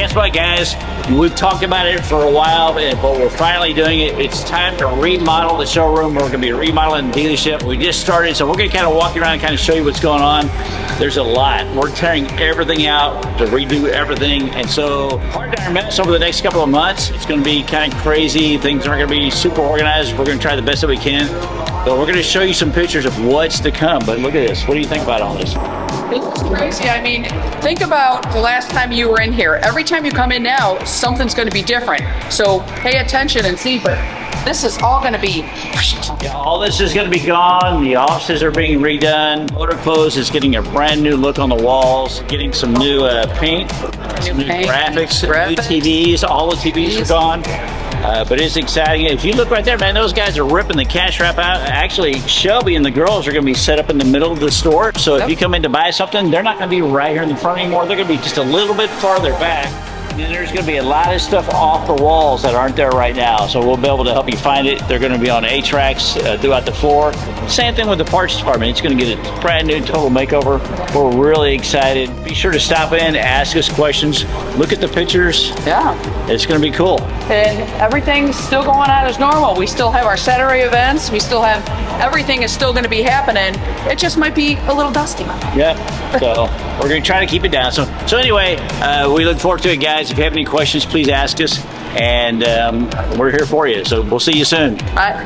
guess what, guys? We've talked about it for a while, but we're finally doing it. It's time to remodel the showroom. We're going to be remodeling the dealership. We just started, so we're going to kind of walk you around and kind of show you what's going on. There's a lot. We're tearing everything out to redo everything, and so hard to mess over the next couple of months. It's going to be kind of crazy. Things aren't going to be super organized. We're going to try the best that we can, but we're going to show you some pictures of what's to come. But look at this. What do you think about all this? It's crazy. I mean, think about the last time you were in here. Every time you come in now, something's going to be different. So pay attention and see, but this is all going to be... Yeah, all this is going to be gone. The offices are being redone. Motor Clothes is getting a brand new look on the walls, getting some new paint, some new graphics, new TVs. All the TVs are gone. But it's exciting. If you look right there, man, those guys are ripping the cash wrap out. Actually, Shelby and the girls are going to be set up in the middle of the store. So if you come in to buy something, they're not going to be right here in the front anymore. They're going to be just a little bit farther back. And then there's going to be a lot of stuff off the walls that aren't there right now. So we'll be able to help you find it. They're going to be on Atrax throughout the floor. Same thing with the parts department. It's going to get a brand new total makeover. We're really excited. Be sure to stop in, ask us questions, look at the pictures. Yeah. It's going to be cool. And everything's still going on as normal. We still have our Saturday events. We still have, everything is still going to be happening. It just might be a little dusty. Yeah. So we're going to try to keep it down. So anyway, we look forward to it, guys. If you have any questions, please ask us. And we're here for you. So we'll see you soon. Bye.